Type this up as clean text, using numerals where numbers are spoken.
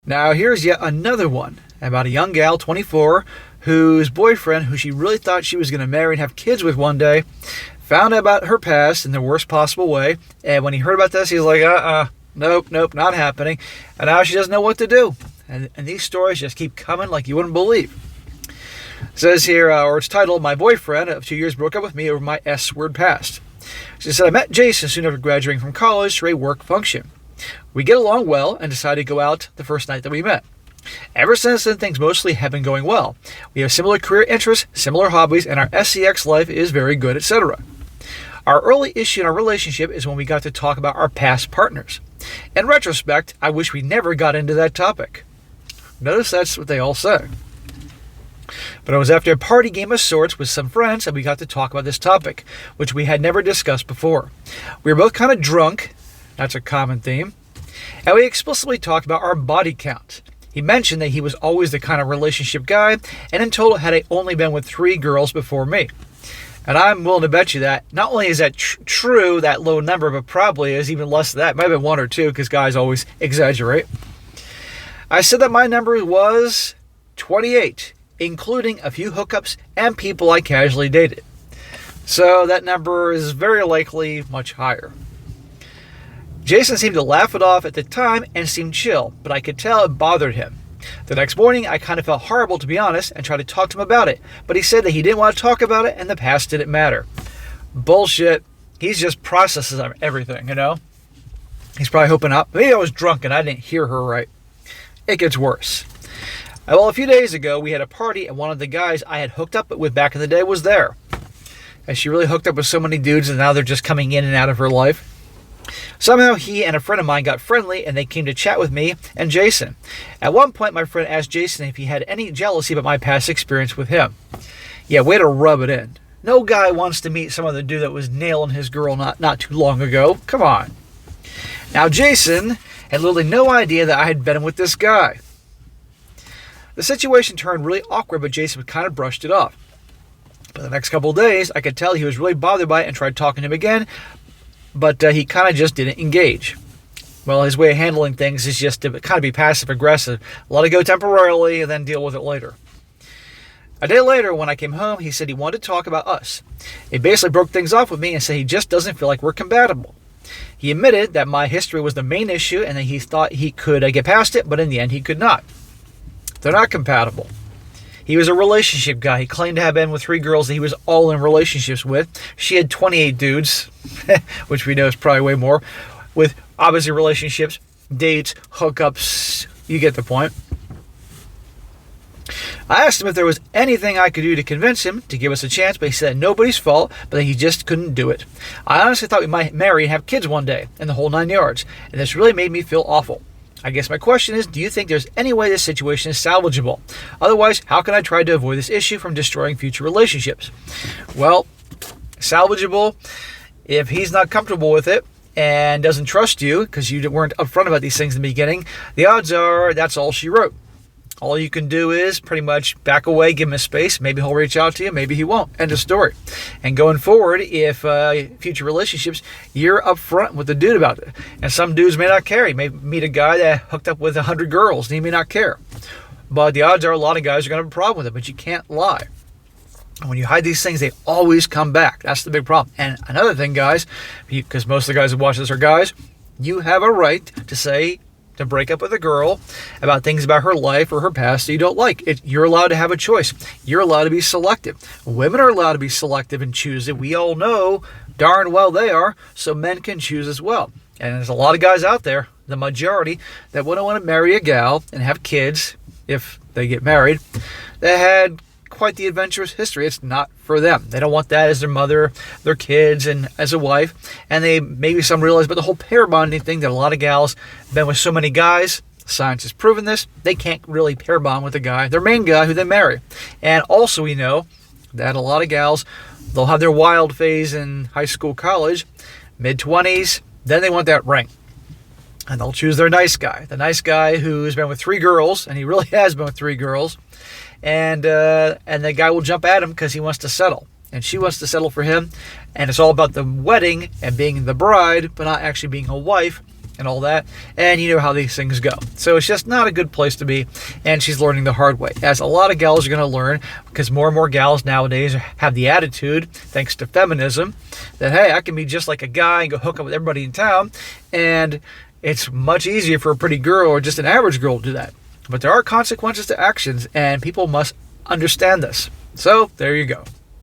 Now, here's yet another one about a young gal, 24, whose boyfriend, who she really thought she was going to marry and have kids with one day, found out about her past in the worst possible way. And when he heard about this, he was like, nope, not happening. And now she doesn't know what to do. And these stories just keep coming like you wouldn't believe. It says here, or it's titled, "My boyfriend of 2 years broke up with me over my S-word past." She said, "I met Jason soon after graduating from college for a work function. We get along well and decided to go out the first night that we met. Ever since then, things mostly have been going well. We have similar career interests, similar hobbies, and our SEX life is very good, etc. Our early issue in our relationship is when we got to talk about our past partners. In retrospect, I wish we never got into that topic." Notice that's what they all say. "But it was after a party game of sorts with some friends that we got to talk about this topic, which we had never discussed before. We were both kind of drunk," that's a common theme, "and we explicitly talked about our body count. He mentioned that he was always the kind of relationship guy, and in total had only been with 3 girls before me. And I'm willing to bet you that not only is that true, that low number, but probably is even less than that. It might have been 1 or 2, because guys always exaggerate. I said that my number was 28, including a few hookups and people I casually dated. So that number is very likely much higher. Jason seemed to laugh it off at the time and seemed chill, but I could tell it bothered him. The next morning, I kind of felt horrible, to be honest, and tried to talk to him about it, but he said that he didn't want to talk about it and the past didn't matter. Bullshit. He's just processes everything, you know? He's probably hoping maybe I was drunk and I didn't hear her right. It gets worse. Well, a few days ago, we had a party and one of the guys I had hooked up with back in the day was there. And she really hooked up with so many dudes and now they're just coming in and out of her life. Somehow he and a friend of mine got friendly and they came to chat with me and Jason. At one point, my friend asked Jason if he had any jealousy about my past experience with him. Yeah, way to rub it in. No guy wants to meet some other dude that was nailing his girl not too long ago. Come on. Now, Jason had literally no idea that I had been with this guy. The situation turned really awkward, but Jason kind of brushed it off. But the next couple of days, I could tell he was really bothered by it and tried talking to him again, but he kind of just didn't engage. Well, his way of handling things is just to kind of be passive-aggressive. Let it go temporarily and then deal with it later. A day later, when I came home, he said he wanted to talk about us. He basically broke things off with me and said he just doesn't feel like we're compatible. He admitted that my history was the main issue and that he thought he could get past it, but in the end he could not. They're not compatible. He was a relationship guy. He claimed to have been with 3 girls that he was all in relationships with. She had 28 dudes, which we know is probably way more, with obviously relationships, dates, hookups. You get the point. I asked him if there was anything I could do to convince him to give us a chance, but he said nobody's fault, but that he just couldn't do it. I honestly thought we might marry and have kids one day, and the whole 9 yards, and this really made me feel awful. I guess my question is, do you think there's any way this situation is salvageable? Otherwise, how can I try to avoid this issue from destroying future relationships? Well, salvageable, if he's not comfortable with it and doesn't trust you because you weren't upfront about these things in the beginning, the odds are that's all she wrote. All you can do is pretty much back away, give him a space. Maybe he'll reach out to you, maybe he won't. End of story. And going forward, if future relationships, you're upfront with the dude about it. And some dudes may not care. You may meet a guy that hooked up with 100 girls, and he may not care. But the odds are a lot of guys are going to have a problem with it, but you can't lie. And when you hide these things, they always come back. That's the big problem. And another thing, guys, because most of the guys who watch this are guys, you have a right to break up with a girl about things about her life or her past that you don't like. You're allowed to have a choice. You're allowed to be selective. Women are allowed to be selective and choose it. We all know darn well they are, so men can choose as well. And there's a lot of guys out there, the majority, that wouldn't want to marry a gal and have kids, if they get married, that had quite the adventurous history. It's not for them. They don't want that as their mother, their kids, and as a wife. And they maybe some realize, but the whole pair bonding thing that a lot of gals have been with so many guys, science has proven this, they can't really pair bond with a guy, their main guy who they marry. And also we know that a lot of gals, they'll have their wild phase in high school, college, mid-20s, then they want that ring. And they'll choose their nice guy. The nice guy who's been with 3 girls, and he really has been with 3 girls, and the guy will jump at him because he wants to settle. And she wants to settle for him. And it's all about the wedding and being the bride, but not actually being a wife. and all that, and you know how these things go. So it's just not a good place to be, and she's learning the hard way, as a lot of gals are going to learn, because more and more gals nowadays have the attitude, thanks to feminism, that hey, I can be just like a guy and go hook up with everybody in town, and it's much easier for a pretty girl or just an average girl to do that. But there are consequences to actions, and people must understand this. So there you go.